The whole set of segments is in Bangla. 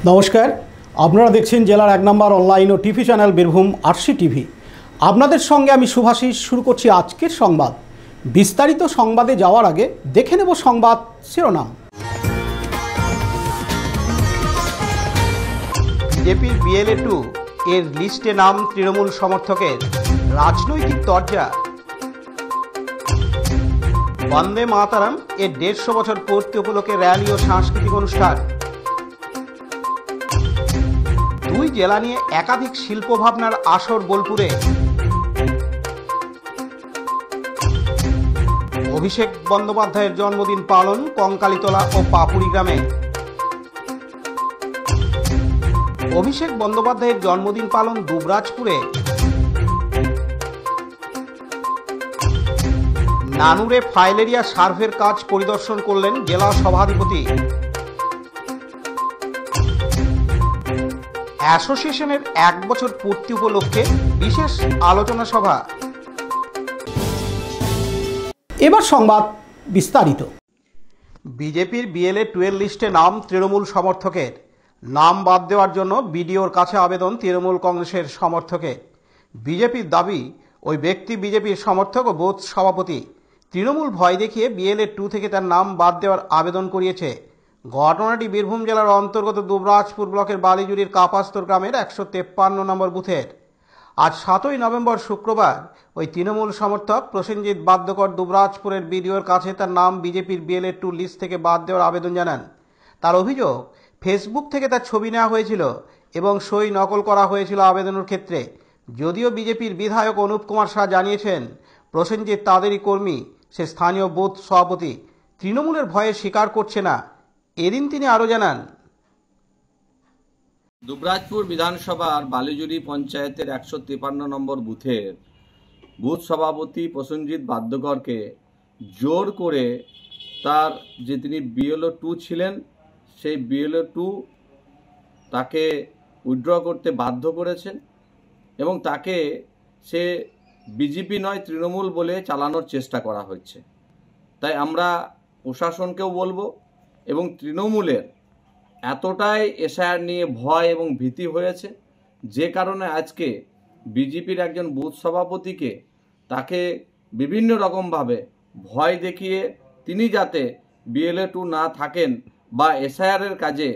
নমস্কার, আপনারা দেখছেন জেলার 1 নম্বর অনলাইন ও TV channel Birbhum RC TV. আপনাদের সঙ্গে আমি শুভাশিস। শুরু করছি আজকের সংবাদ। বিস্তারিত সংবাদে যাওয়ার আগে দেখে নেব সংবাদ শিরোনাম। বিজেপির BLA-2 এর লিস্টে নাম তৃণমূল সমর্থকের, রাজনৈতিক দরজা। বন্দে মাতারাম এর 150 বছর পূর্তি উপলক্ষে র্যালি ও সাংস্কৃতিক অনুষ্ঠান। 2 জেলা নিয়ে একাধিক শিল্প ভাবনার আসর বোলপুরে। অভিষেক বন্দ্যোপাধ্যায়ের জন্মদিন পালন কঙ্কালীতলা ও পাপুড়ি গ্রামে। অভিষেক বন্দ্যোপাধ্যায়ের জন্মদিন পালন দুবরাজপুরে। নানুরে ফাইলেরিয়া সার্ভের কাজ পরিদর্শন করলেন জেলা সভাধিপতি। অ্যাসোসিয়েশনের 1 বছর পূর্তি উপলক্ষে বিশেষ আলোচনা সভা। এবার সংবাদ বিস্তারিত। বিজেপির BLA-2 এর লিস্টে নাম তৃণমূল সমর্থকের। নাম বাদ দেওয়ার জন্য বিডিওর কাছে আবেদন তৃণমূল কংগ্রেসের সমর্থকের। বিজেপির দাবি, ওই ব্যক্তি বিজেপির সমর্থক ও বুথ সভাপতি। তৃণমূল ভয় দেখিয়ে BLA-2 থেকে তার নাম বাদ দেওয়ার আবেদন করিয়েছে। ঘটনাটি বীরভূম জেলার অন্তর্গত দুবরাজপুর ব্লকের বালিজুড়ির কাপাস্তর গ্রামের 153 নম্বর বুথের। আজ 7ই নভেম্বর শুক্রবার ওই তৃণমূল সমর্থক প্রসেনজিৎ বাদ্যকর দুবরাজপুরের বিডিওর কাছে তার নাম বিজেপির BLA-2 লিস্ট থেকে বাদ দেওয়ার আবেদন জানান। তার অভিযোগ, ফেসবুক থেকে তার ছবি নেওয়া হয়েছিল এবং সই নকল করা হয়েছিল আবেদনের ক্ষেত্রে। যদিও বিজেপির বিধায়ক অনুপ কুমার শাহ জানিয়েছেন প্রসেনজিৎ তাদেরই কর্মী, সে স্থানীয় বুথ সভাপতি, তৃণমূলের ভয়ে স্বীকার করছে না। এদিন তিনি আরও জানান, দুবরাজপুর বিধানসভার বালিজুড়ি পঞ্চায়েতের 153 নম্বর বুথের বুথ সভাপতি প্রসেনজিৎ বাদ্যকরকে জোর করে তার যে তিনি BLA-2 ছিলেন সেই BLA-2 তাকে উইথড্র করতে বাধ্য করেছেন এবং তাকে সে বিজেপি নয় তৃণমূল বলে চালানোর চেষ্টা করা হচ্ছে। তাই আমরা প্রশাসনকেও বলবো এবং তৃণমূলের এতটাই এসআইআর নিয়ে ভয় এবং ভীতি হয়েছে যে কারণে আজকে বিজেপির একজন বুথ সভাপতিকে তাকে বিভিন্ন রকমভাবে ভয় দেখিয়ে তিনি যাতে BLA-2 না থাকেন বা এসআইআরের কাজে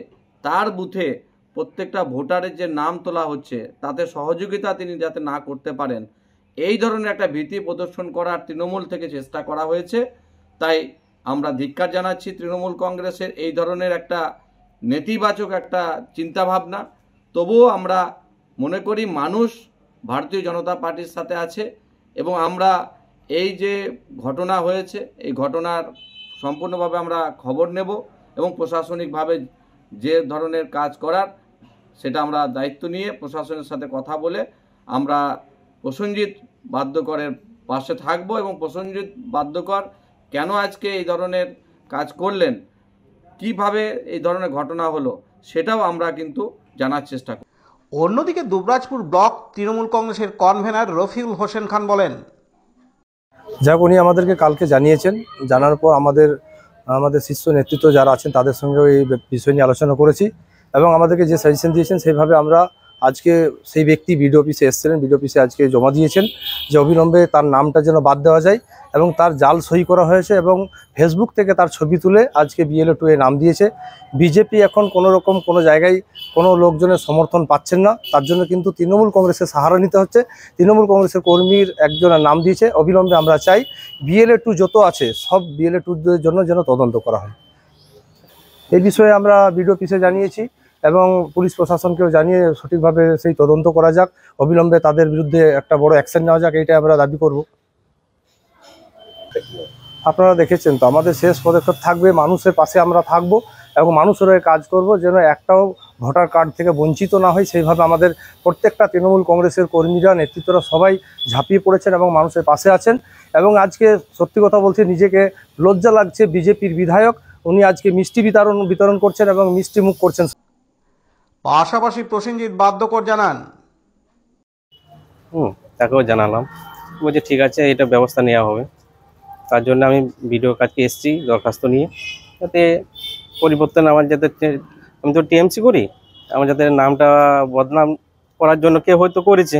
তার বুথে প্রত্যেকটা ভোটারের যে নাম তোলা হচ্ছে তাতে সহযোগিতা তিনি যাতে না করতে পারেন, এই ধরনের একটা ভীতি প্রদর্শন করার তৃণমূল থেকে চেষ্টা করা হয়েছে। তাই আমরা ধিক্কার জানাচ্ছি তৃণমূল কংগ্রেসের এই ধরনের একটা নেতিবাচক একটা চিন্তাভাবনা। তবুও আমরা মনে করি মানুষ ভারতীয় জনতা পার্টির সাথে আছে এবং আমরা এই যে ঘটনা হয়েছে এই ঘটনার সম্পূর্ণভাবে আমরা খবর নেব এবং প্রশাসনিকভাবে যে ধরনের কাজ করার সেটা আমরা দায়িত্ব নিয়ে প্রশাসনের সাথে কথা বলে আমরা প্রসেনজিৎ বাদ্যকরের পাশে থাকব এবং প্রসেনজিৎ বাদ্যকর কেন আজকে এই ধরনের কাজ করলেন, কিভাবে এই ধরনের ঘটনা হলো সেটাও আমরা কিন্তু জানার চেষ্টা করি। অন্যদিকে দুবরাজপুর ব্লক তৃণমূল কংগ্রেসের কনভেনার রফিউল হোসেন খান বলেন, যাক উনি আমাদেরকে কালকে জানিয়েছেন, জানার পর আমাদের শীর্ষ নেতৃত্ব যারা আছেন তাদের সঙ্গে এই বিষয় নিয়ে আলোচনা করেছি এবং আমাদেরকে যে সাজেশন দিয়েছেন সেইভাবে আমরা আজকে সেই ব্যক্তি বিডিও অফিসে এসেছিলেন, বিডিও অফিসে আজকে জমা দিয়েছেন যে অবিলম্বে তার নামটা যেন বাদ দেওয়া যায় এবং তার জাল সই করা হয়েছে এবং ফেসবুক থেকে তার ছবি তুলে আজকে BLA-2 এ নাম দিয়েছে। বিজেপি এখন কোনো জায়গায় কোনো লোকজনের সমর্থন পাচ্ছেন না, তার জন্য কিন্তু তৃণমূল কংগ্রেসের সাহারা নিতে হচ্ছে। তৃণমূল কংগ্রেসের কর্মীর একজনের নাম দিয়েছে। অবিলম্বে আমরা চাই BLA-2 যত আছে সব BLA-2 জন্য যেন তদন্ত করা হয়। এই বিষয়ে আমরা বিডিও অফিসে জানিয়েছি এবং পুলিশ প্রশাসনকেও জানিয়ে সঠিকভাবে সেই তদন্ত করা যাক, অবিলম্বে তাদের বিরুদ্ধে একটা বড় অ্যাকশন নেওয়া যাক, এইটাই আমরা দাবি করব। আপনারা দেখেছেন তো আমাদের শেষ পদক্ষেপ থাকবে, মানুষের পাশে আমরা থাকব এবং মানুষের হয়ে কাজ করব যেন একটাও ভোটার কার্ড থেকে বঞ্চিত না হয়। সেইভাবে আমাদের প্রত্যেকটা তৃণমূল কংগ্রেসের কর্মীরা নেতৃত্বরা সবাই ঝাঁপিয়ে পড়েছেন এবং মানুষের পাশে আছেন। এবং আজকে সত্যি কথা বলতে নিজেকে লজ্জা লাগছে, বিজেপির বিধায়ক উনি আজকে মিষ্টি বিতরণ করছেন এবং মিষ্টি মুখ করছেন। পাশাপাশি প্রসেনজিৎ বাদ্যকর জানান, তাকেও জানালাম, বলছে ঠিক আছে এটা ব্যবস্থা নেওয়া হবে। তার জন্য আমি ভিডিও কাজকে এসেছি দরখাস্ত নিয়ে, যাতে পরিবর্তন আমার যাতে, আমি তো TMC করি, আমার যাতে নামটা বদনাম করার জন্য কেউ হয়তো করেছে।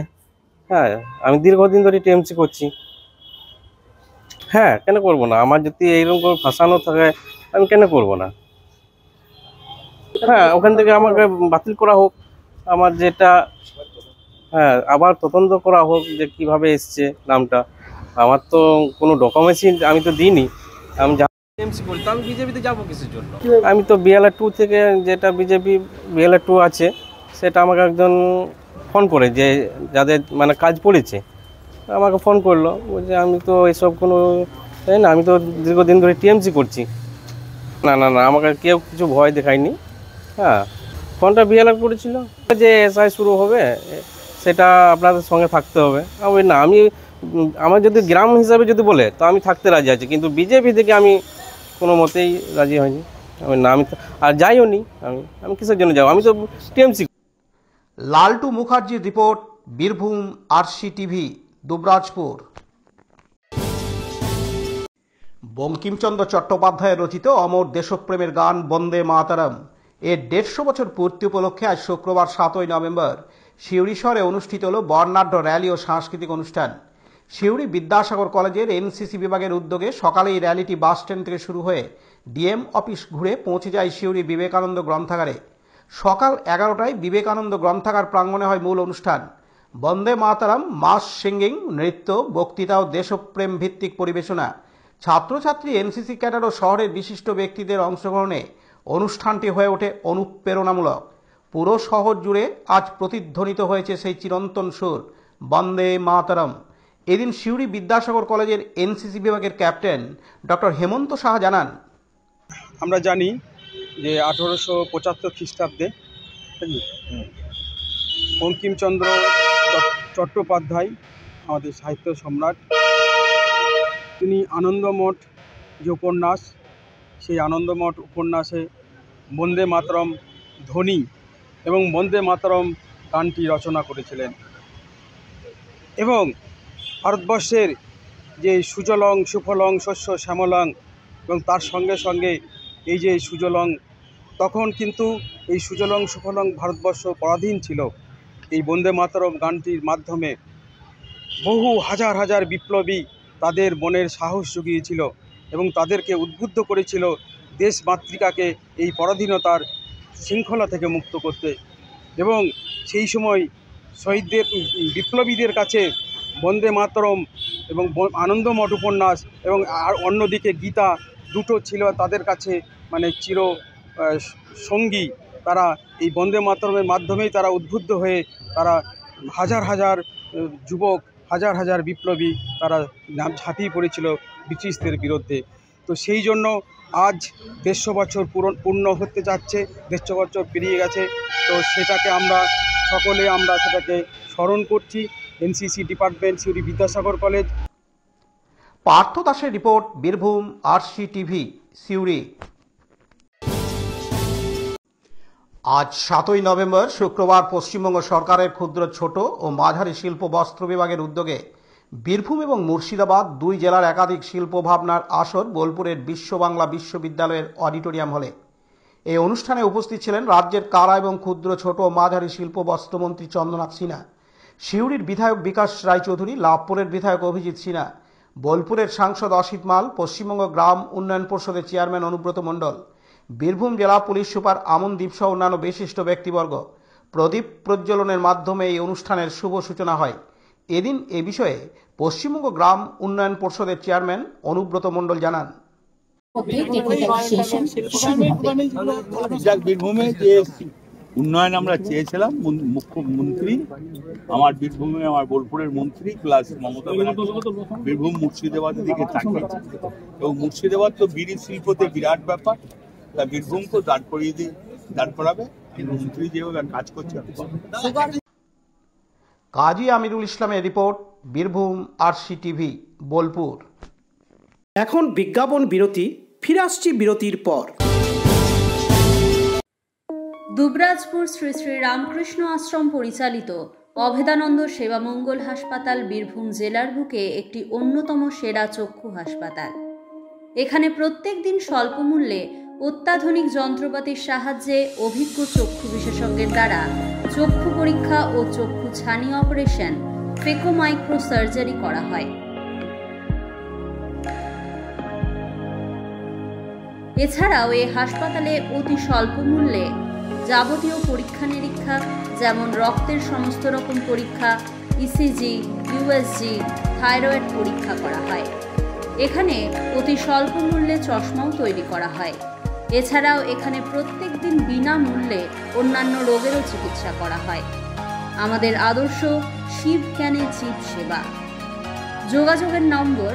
হ্যাঁ, আমি দীর্ঘদিন ধরে টিএমসি করছি। হ্যাঁ, কেন করব না? আমার যদি এইরকম করে ফাঁসানো থাকে আমি কেন করব না? হ্যাঁ, ওখান থেকে আমাকে বাতিল করা হোক, আমার যেটা, হ্যাঁ, আবার তদন্ত করা হোক যে কিভাবে এসছে নামটা। আমার তো কোনো ডকুমেন্টসই আমি তো দিইনি। আমি টিএমসি করি, তো আমি বিজেপিতে যাবো কিসের জন্য? আমি তো বিএলআর 2 থেকে, যেটা বিজেপি বিএলআর 2 আছে, সেটা আমাকে একজন ফোন করে, যে যাদের মানে কাজ পড়েছে, আমাকে ফোন করলো, বলছে আমি তো এসব কোনো, তাই না, আমি তো দীর্ঘদিন ধরে টিএমসি করছি। না না না, আমাকে কেউ কিছু ভয় দেখায়নি। হ্যাঁ, ফোনটা বিএলআর করেছিল যে এসআই শুরু হবে, সেটা আপনাদের সঙ্গে থাকতে হবে। আমি না, আমি আমার যদি গ্রাম হিসাবে যদি বলে তো আমি থাকতে রাজি আছি, কিন্তু বিজেপি থেকে আমি কোনো মতেই রাজি হয়নি। আমি না, আমি আর যাইও নি। আমি কিসের জন্য যাবো? আমি তো টিএমসি। লালটু মুখার্জির report, Birbhum RC TV, Dubrajpur. Bankimchandra Chattopadhyay রচিত অমর দেশপ্রেমের গান বন্দে মাতরম এর 150 বছর পূর্তি উপলক্ষে আজ শুক্রবার 7ই নভেম্বর সিউড়ি শহরে অনুষ্ঠিত হল বর্ণাঢ্য র্যালি ও সাংস্কৃতিক অনুষ্ঠান। সিউড়ি বিদ্যাসাগর কলেজের এনসিসি বিভাগের উদ্যোগে সকালে এই র্যালিটি বাস স্ট্যান্ড থেকে শুরু হয়ে ডিএম অফিস ঘুরে পৌঁছে যায় সিউড়ি বিবেকানন্দ গ্রন্থাগারে। সকাল 11টায় বিবেকানন্দ গ্রন্থাগার প্রাঙ্গণে হয় মূল অনুষ্ঠান। বন্দে মাতরম, মাস সিঙ্গিং, নৃত্য, বক্তৃতা ও দেশপ্রেম ভিত্তিক পরিবেশনা, ছাত্রছাত্রী, এনসিসি ক্যাডার ও শহরের বিশিষ্ট ব্যক্তিদের অংশগ্রহণে অনুষ্ঠানটি হয়ে ওঠে অনুপ্রেরণামূলক। পুরো শহর জুড়ে আজ প্রতিধ্বনিত হয়েছে সেই চিরন্তন সুর, বন্দে মাতরম। এদিন সিউড়ি বিদ্যাসাগর কলেজের এনসিসি বিভাগের ক্যাপ্টেন ডক্টর হেমন্ত সাহা জানান, আমরা জানি যে 1875 খ্রিস্টাব্দে বঙ্কিমচন্দ্র চট্টোপাধ্যায়, আমাদের সাহিত্য সম্রাট, তিনি আনন্দমঠ যে উপন্যাস, সেই আনন্দমঠ উপন্যাসে বন্দে মাতরম ধ্বনি এবং বন্দে মাতরম গানটি রচনা করেছিলেন। এবং ভারতবর্ষের যে সুজলং সুফলং শস্য শ্যামলং, এবং তার সঙ্গে সঙ্গে এই যে সুজলং, তখন কিন্তু এই সুজলং সুফলং ভারতবর্ষ পরাধীন ছিল। এই বন্দে মাতরম গানটির মাধ্যমে বহু হাজার হাজার বিপ্লবী তাদের মনের সাহস জুগিয়েছিল এবং তাদেরকে উদ্বুদ্ধ করেছিল দেশ মাতৃকাকে এই পরাধীনতার শৃঙ্খলা থেকে মুক্ত করতে। এবং সেই সময় শহীদদের, বিপ্লবীদের কাছে বন্দে মাতরম এবং আনন্দমঠ উপন্যাস এবং আর অন্যদিকে গীতা, দুটো ছিল তাদের কাছে মানে চির সঙ্গী। তারা এই বন্দে মাতরমের মাধ্যমেই তারা উদ্বুদ্ধ হয়ে তারা হাজার হাজার যুবক, হাজার হাজার বিপ্লবী তারা ঝাঁপিয়ে পড়েছিল ব্রিটিশদের বিরুদ্ধে। তো সেই জন্য আজ 150 বছর পূর্ণ হতে যাচ্ছে, 150 বছর পেরিয়ে গেছে। তো সেটাকে আমরা সকলে সেটাকে স্মরণ করছি। NCC department, Suri Vidyasagar college. Partha দাসের report, Birbhum RC TV, Suri. আজ 7ই নভেম্বর শুক্রবার পশ্চিমবঙ্গ সরকারের ক্ষুদ্র, ছোট ও মাঝারি শিল্প বস্ত্র বিভাগের উদ্যোগে বীরভূম এবং মুর্শিদাবাদ দুই জেলার একাধিক শিল্প ভাবনার আসর বোলপুরের বিশ্ব বাংলা বিশ্ববিদ্যালয়ের অডিটোরিয়াম হলে। এই অনুষ্ঠানে উপস্থিত ছিলেন রাজ্যের কারা এবং ক্ষুদ্র, ছোট ও মাঝারি শিল্প বস্ত্রমন্ত্রী চন্দ্রনাথ সিনহা, সিউড়ির বিধায়ক বিকাশ রায়চৌধুরী, লাভপুরের বিধায়ক অভিজিৎ সিনহা, বোলপুরের সাংসদ অসিত মাল, পশ্চিমবঙ্গ গ্রাম উন্নয়ন পর্ষদের চেয়ারম্যান অনুব্রত মণ্ডল, বীরভূম জেলা পুলিশ সুপার আমনদীপ সহ অন্যান্য বিশিষ্ট ব্যক্তিবর্গ। প্রদীপ প্রজ্বলনের মাধ্যমে এই অনুষ্ঠানের শুভ সূচনা হয়। এদিন এ বিষয়ে পশ্চিমবঙ্গ গ্রাম উন্নয়ন পর্ষদের চেয়ারম্যান অনুব্রত মণ্ডল জানান, বীরভূমে যে উন্নয়ন আমরা চেয়েছিলাম, মুখ্যমন্ত্রী আমার বীরভূমে, আমার বোলপুরের মন্ত্রী প্লাস মমতা ব্যানার্জি বীরভূম মুর্শিদাবাদের দিকে তাকিয়েছে। এবং মুর্শিদাবাদ তো বিড়ি শিল্পতে বিরাট ব্যাপার, তা বীরভূমকে দাঁড় করাবে মন্ত্রী যেভাবে কাজ করছে। কাজী আমিরুল ইসলামের report, Birbhum RC TV, Bolpur. এখন বিজ্ঞাপন বিরতি, ফিরে আসছি বিরতির পর। দুবরাজপুর শ্রী শ্রী রামকৃষ্ণ আশ্রম পরিচালিত অভেদানন্দ সেবামঙ্গল হাসপাতাল বীরভূম জেলার বুকে একটি অন্যতম সেরা চক্ষু হাসপাতাল। এখানে প্রত্যেক দিন স্বল্প মূল্যে অত্যাধুনিক যন্ত্রপাতির সাহায্যে অভিজ্ঞ চক্ষু বিশেষজ্ঞের দ্বারা চক্ষু পরীক্ষা ও চক্ষু ছানি অপারেশন ফেকো মাইক্রো সার্জারি করা হয়। এছাড়াও এই হাসপাতালে অতি স্বল্প মূল্যে যাবতীয় পরীক্ষা নিরীক্ষা যেমন রক্তের সমস্ত রকম পরীক্ষা, ইসিজি, ইউএসজি, থাইরয়েড পরীক্ষা করা হয়। এখানে অতি স্বল্প মূল্যে চশমাও তৈরি করা হয়। এছাড়াও এখানে প্রত্যেক দিন বিনামূল্যে অন্যান্য রোগেরও চিকিৎসা করা হয়। আমাদের আদর্শ শিব জ্ঞানে জীব সেবা। যোগাযোগের নম্বর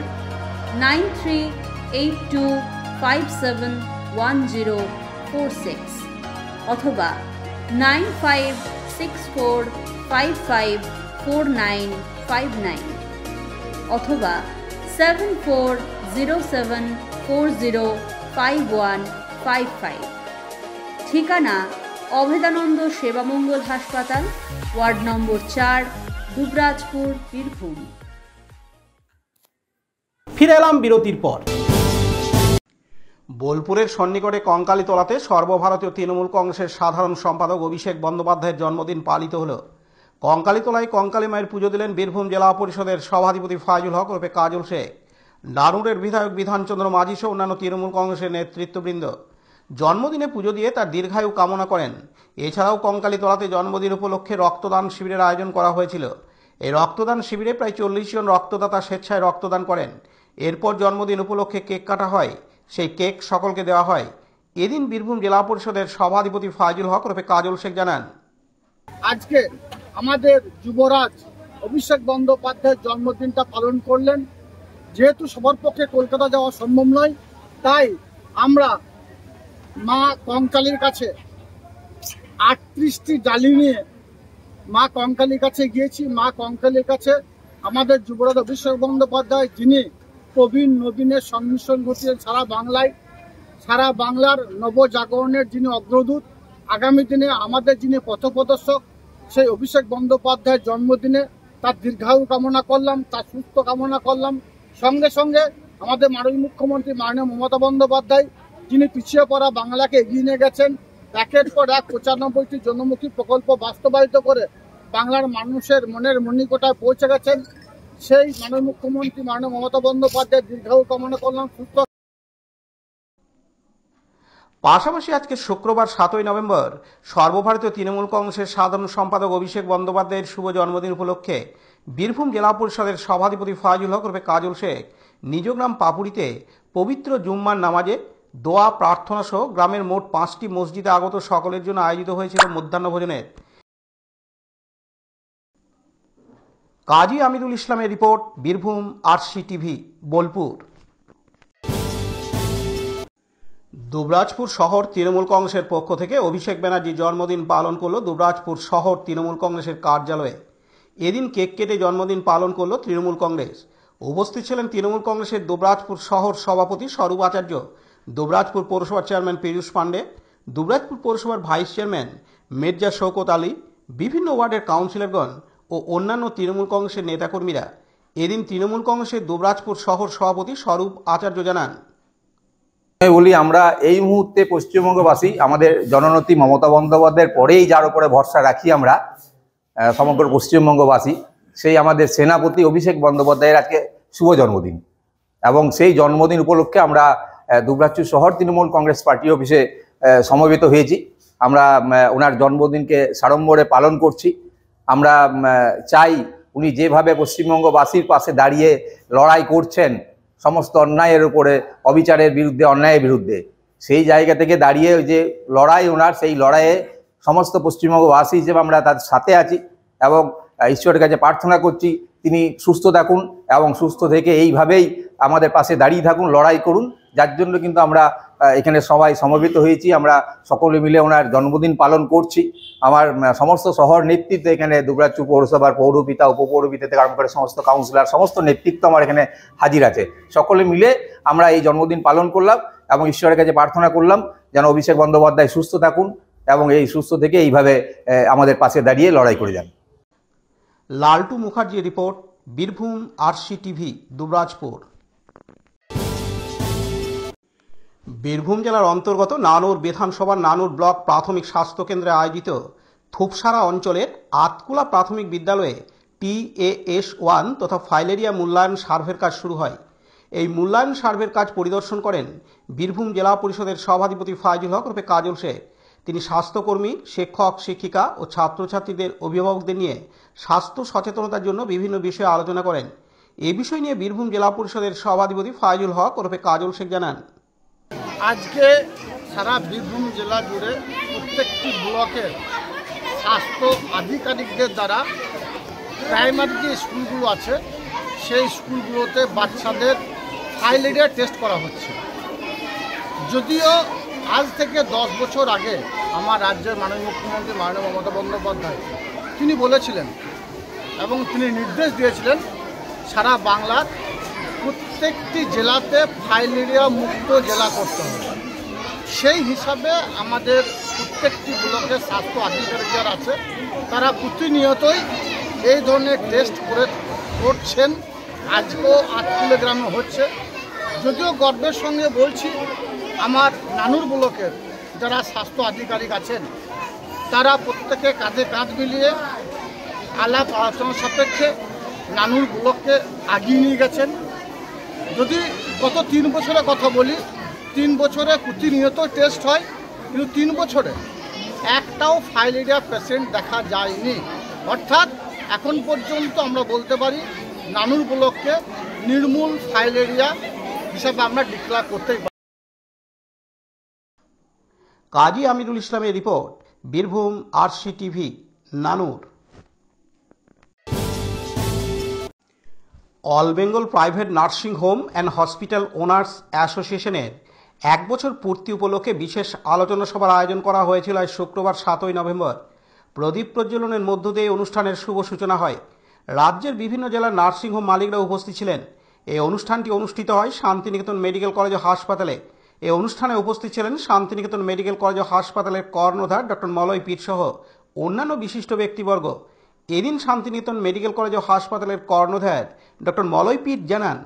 9382571046 অথবা 9564554959 অথবা 7407405155। ঠিকানা অভেদানন্দ সেবামঙ্গল হাসপাতাল, ওয়ার্ড নম্বর 4, দুবরাজপুর, বীরভূম। ফিরে এলাম বিরতির পর। বোলপুরের সন্নিকটে কঙ্কালীতলাতে সর্বভারতীয় তৃণমূল কংগ্রেসের সাধারণ সম্পাদক অভিষেক বন্দ্যোপাধ্যায়ের জন্মদিন পালিত হল। কঙ্কালীতলায় কঙ্কালী মায়ের পুজো দিলেন বীরভূম জেলা পরিষদের সভাধিপতি ফাইজুল হক ওরফে কাজল শেখ, নানুরের বিধায়ক বিধানচন্দ্র মাঝি সহ অন্যান্য তৃণমূল কংগ্রেসের নেতৃত্ববৃন্দ। জন্মদিনে পুজো দিয়ে তার দীর্ঘায়ু কামনা করেন। এছাড়াও কঙ্কালীতলাতে জন্মদিন উপলক্ষে রক্তদান শিবিরের আয়োজন করা হয়েছিল। এই রক্তদান শিবিরে প্রায় 40 জন রক্তদাতা স্বেচ্ছায় রক্তদান করেন। এরপর জন্মদিন উপলক্ষে কেক কাটা হয়, সেই কেক সকলকে দেওয়া হয়। এদিন বীরভূম জেলা পরিষদের সভাধিপতি ফাইজুল হক ওরফে কাজল শেখ জানান, আজকে আমাদের যুবরাজ অভিষেক বন্দ্যোপাধ্যায়ের জন্মদিনটা পালন করলেন। যেহেতু সবার পক্ষে কলকাতা যাওয়া সম্ভব নয়, তাই আমরা মা কঙ্কালীর কাছে 38টি ডালি নিয়ে মা কঙ্কালীর কাছে গিয়েছি। মা কঙ্কালীর কাছে আমাদের যুবরাজ অভিষেক বন্দ্যোপাধ্যায়, যিনি প্রবীণ নবীনের সংমিশ্রণ ঘটিয়ে সারা বাংলার নবজাগরণের যিনি অগ্রদূত, আগামী দিনে আমাদের যিনি পথপ্রদর্শক, সেই অভিষেক বন্দ্যোপাধ্যায়ের জন্মদিনে তার দীর্ঘায়ু কামনা করলাম, তার সুস্থ কামনা করলাম। সঙ্গে সঙ্গে আমাদের মাননীয় মুখ্যমন্ত্রী মাননীয় মমতা বন্দ্যোপাধ্যায়, যিনি পিছিয়ে পড়া বাংলাকে এগিয়ে নিয়ে গেছেন, একের পর এক 95টি জনমুখী প্রকল্প বাস্তবায়িত করে বাংলার মানুষের মনের মণিকোঠায় পৌঁছে গেছেন। সেই মাননীয় মুখ্যমন্ত্রী মাননীয় মমতা বন্দ্যোপাধ্যায়ের দীর্ঘায়ু কামনা করলাম, সুস্থ। পাশাপাশি আজকে শুক্রবার 7ই নভেম্বর সর্বভারতীয় তৃণমূল কংগ্রেসের সাধারণ সম্পাদক অভিষেক বন্দ্যোপাধ্যায়ের শুভ জন্মদিন উপলক্ষে বীরভূম জেলা পরিষদের সভাধিপতি ফাইজুল হক ওরফে কাজল শেখ নিজ গ্রাম পাপুড়িতে পবিত্র জুম্মার নামাজে দোয়া প্রার্থনা সহ গ্রামের মোট 5টি মসজিদে আগত সকলের জন্য আয়োজিত হয়েছিল মধ্যাহ্নভোজনের। কাজী আমিদুল ইসলামের রিপোর্ট, বীরভূম RCTV, বোলপুর। দুবরাজপুর শহর তৃণমূল কংগ্রেসের পক্ষ থেকে অভিষেক ব্যানার্জির জন্মদিন পালন করল দুবরাজপুর শহর তৃণমূল কংগ্রেসের কার্যালয়ে। এদিন কেক কেটে জন্মদিন পালন করল তৃণমূল কংগ্রেস। উপস্থিত ছিলেন তৃণমূল কংগ্রেসের দুবরাজপুর শহর সভাপতি স্বরূপ আচার্য, দুবরাজপুর পৌরসভার চেয়ারম্যান পীযূষ পাণ্ডে, দুবরাজপুর পৌরসভার ভাইস চেয়ারম্যান মির্জা শওকত আলী, বিভিন্ন ওয়ার্ডের কাউন্সিলরগণ ও অন্যান্য তৃণমূল কংগ্রেসের নেতাকর্মীরা। এদিন তৃণমূল কংগ্রেসের দুবরাজপুর শহর সভাপতি স্বরূপ আচার্য জানান, বলি আমরা এই মুহূর্তে পশ্চিমবঙ্গবাসী আমাদের জননেত্রী মমতা বন্দ্যোপাধ্যায়ের পরেই যার উপরে ভরসা রাখি আমরা সমগ্র পশ্চিমবঙ্গবাসী, সেই আমাদের সেনাপতি অভিষেক বন্দ্যোপাধ্যায়ের আজকে শুভ জন্মদিন। এবং সেই জন্মদিন উপলক্ষে আমরা দুবরাজপুর শহর তৃণমূল কংগ্রেস পার্টি অফিসে সমবেত হয়েছি। আমরা ওনার জন্মদিনকে সাড়ম্বরে পালন করছি। আমরা চাই উনি যেভাবে পশ্চিমবঙ্গবাসীর পাশে দাঁড়িয়ে লড়াই করছেন সমস্ত অন্যায়ের উপরে, অবিচারের বিরুদ্ধে, অন্যায়ের বিরুদ্ধে, সেই জায়গা থেকে দাঁড়িয়ে ওই যে লড়াই ওনার, সেই লড়াইয়ে সমস্ত পশ্চিমবঙ্গবাসী হিসেবে আমরা তার সাথে আছি এবং ঈশ্বরের কাছে প্রার্থনা করছি তিনি সুস্থ থাকুন এবং সুস্থ থেকে এইভাবেই আমাদের পাশে দাঁড়িয়ে থাকুন, লড়াই করুন। যার জন্য কিন্তু আমরা এখানে সবাই সমবেত হয়েছি। আমরা সকলে মিলে ওনার জন্মদিন পালন করছি। আমার সমস্ত শহর নেতৃত্ব এখানে দুবরাজপুর পৌরসভার পৌরপিতা, উপপৌরপিতা থেকে আরম্ভ করে সমস্ত কাউন্সিলর, সমস্ত নেতৃত্ব আমার এখানে হাজির আছে। সকলে মিলে আমরা এই জন্মদিন পালন করলাম এবং ঈশ্বরের কাছে প্রার্থনা করলাম যেন অভিষেক বন্দ্যোপাধ্যায় সুস্থ থাকুন এবং এই সুস্থ থেকে এইভাবে আমাদের পাশে দাঁড়িয়ে লড়াই করে যান। লালটু মুখার্জির রিপোর্ট, বীরভূম RCTV, দুবরাজপুর। বীরভূম জেলার অন্তর্গত নানুর বিধানসভার নানুর ব্লক প্রাথমিক স্বাস্থ্যকেন্দ্রে আয়োজিত থুপসারা অঞ্চলের আতকুলা প্রাথমিক বিদ্যালয়ে TAS1 তথা ফাইলেরিয়া মূল্যায়ন সার্ভের কাজ শুরু হয়। এই মূল্যায়ন সার্ভের কাজ পরিদর্শন করেন বীরভূম জেলা পরিষদের সভাধিপতি ফাইজুল হক রূপে কাজল শেখ। তিনি স্বাস্থ্যকর্মী, শিক্ষক, শিক্ষিকা ও ছাত্রছাত্রীদের অভিভাবকদের নিয়ে স্বাস্থ্য সচেতনতার জন্য বিভিন্ন বিষয়ে আলোচনা করেন। এই বিষয় নিয়ে বীরভূম জেলা পরিষদের সভাধিপতি ফাইজুল হক রূপে কাজল শেখ জানান, আজকে সারা বীরভূম জেলা জুড়ে প্রত্যেকটি ব্লকের স্বাস্থ্য আধিকারিকদের দ্বারা প্রাইমারি যে স্কুলগুলো আছে সেই স্কুলগুলোতে বাচ্চাদের ফাইলেরিয়া টেস্ট করা হচ্ছে। যদিও আজ থেকে 10 বছর আগে আমার রাজ্যের মাননীয় মুখ্যমন্ত্রী মাননীয় মমতা বন্দ্যোপাধ্যায় তিনি বলেছিলেন এবং তিনি নির্দেশ দিয়েছিলেন সারা বাংলার প্রত্যেকটি জেলাতে ফাইলেরিয়া মুক্ত জেলা করতে হবে। সেই হিসাবে আমাদের প্রত্যেকটি ব্লকের স্বাস্থ্য আধিকারিক যারা আছে তারা প্রতিনিয়তই এই ধরনের টেস্ট করছেন। আজকেও আতকুলা গ্রামে হচ্ছে। যদিও গর্বের সঙ্গে বলছি আমার নানুর ব্লকের যারা স্বাস্থ্য আধিকারিক আছেন তারা প্রত্যেকে কাঁধে কাঁধ মিলিয়ে আলাপ আলোচনা সাপেক্ষে নানুর ব্লককে এগিয়ে নিয়ে গেছেন। যদি গত 3 বছরের কথা বলি, 3 বছরে প্রতিনিয়ত টেস্ট হয়, কিন্তু 3 বছরে একটাও ফাইলেরিয়া পেশেন্ট দেখা যায়নি। অর্থাৎ এখন পর্যন্ত আমরা বলতে পারি নানুর ব্লককে নির্মূল ফাইলেরিয়া হিসাবে আমরা ডিক্লেয়ার করতেই পারি। কাজী আমিরুল ইসলামের রিপোর্ট, বীরভূম RCTV, নানুর। All Bengal private nursing home and hospital owners অ্যাসোসিয়েশনের 1 বছর পূর্তি উপলক্ষে বিশেষ আলোচনা সভার আয়োজন করা হয়েছিল আজ শুক্রবার 7ই নভেম্বর। প্রদীপ প্রজ্বলনের মধ্য দিয়ে অনুষ্ঠানের শুভ সূচনা হয়। রাজ্যের বিভিন্ন জেলার নার্সিংহোম মালিকরা উপস্থিত ছিলেন। এই অনুষ্ঠানটি অনুষ্ঠিত হয় শান্তিনিকেতন মেডিকেল কলেজ ও হাসপাতালে। এই অনুষ্ঠানে উপস্থিত ছিলেন শান্তিনিকেতন মেডিকেল কলেজ ও হাসপাতালের কর্ণধার ডক্টর মলয় পীর সহ অন্যান্য বিশিষ্ট ব্যক্তিবর্গ। এদিন শান্তিনিকেতন মেডিকেল কলেজ ও হাসপাতালের কর্ণধার ডক্টর মলয় পীর জানান,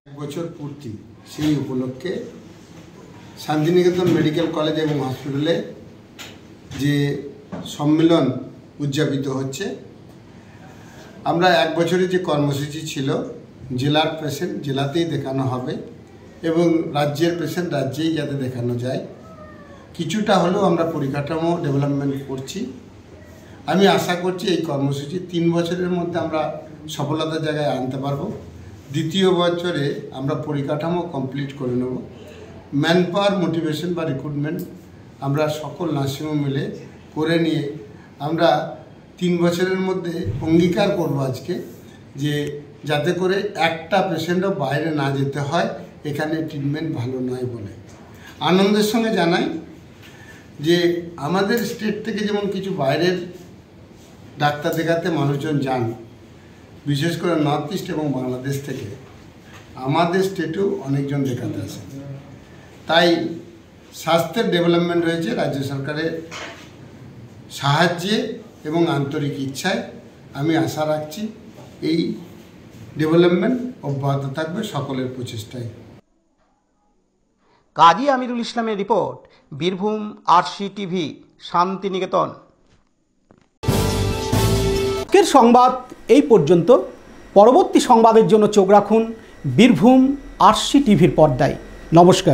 1 বছর পূর্তি সেই উপলক্ষে শান্তিনিকেতন মেডিকেল কলেজ এবং হসপিটালে যে সম্মেলন উদযাপিত হচ্ছে, আমরা 1 বছরের যে কর্মসূচি ছিল জেলার পেশেন্ট জেলাতেই দেখানো হবে এবং রাজ্যের পেশেন্ট রাজ্যেই যাতে দেখানো যায়, কিছুটা হলেও আমরা পরিকাঠামো ডেভেলপমেন্ট করছি। আমি আশা করছি এই কর্মসূচি 3 বছরের মধ্যে আমরা সফলতার জায়গায় আনতে পারবো। দ্বিতীয় বছরে আমরা পরিকাঠামো কমপ্লিট করে নেব। ম্যান পাওয়ার মোটিভেশন বা রিক্রুটমেন্ট আমরা সকল নার্সিংহোম মিলে করে নিয়ে আমরা 3 বছরের মধ্যে অঙ্গীকার করব আজকে যে যাতে করে একটা পেশেন্টও বাইরে না যেতে হয় এখানে ট্রিটমেন্ট ভালো নয় বলে। আনন্দের সঙ্গে জানাই যে আমাদের স্টেট থেকে যেমন কিছু বাইরের ডাক্তার দেখাতে মানুষজন যান, বিশেষ করে নর্থ ইস্ট এবং বাংলাদেশ থেকে আমাদের স্টেটেও অনেকজন দেখাতে আসেন। তাই স্বাস্থ্যের ডেভেলপমেন্ট হয়েছে রাজ্য সরকারের সাহায্যে এবং আন্তরিক ইচ্ছায়। আমি আশা রাখছি এই ডেভেলপমেন্ট অব্যাহত থাকবে সকলের প্রচেষ্টায়। কাজী আমিরুল ইসলামের রিপোর্ট, বীরভূম RCTV, শান্তিনিকেতন। আজকের সংবাদ এই পর্যন্ত। পরবর্তী সংবাদের জন্য চোখ রাখুন বীরভূম RCTVর পর্দায়। নমস্কার।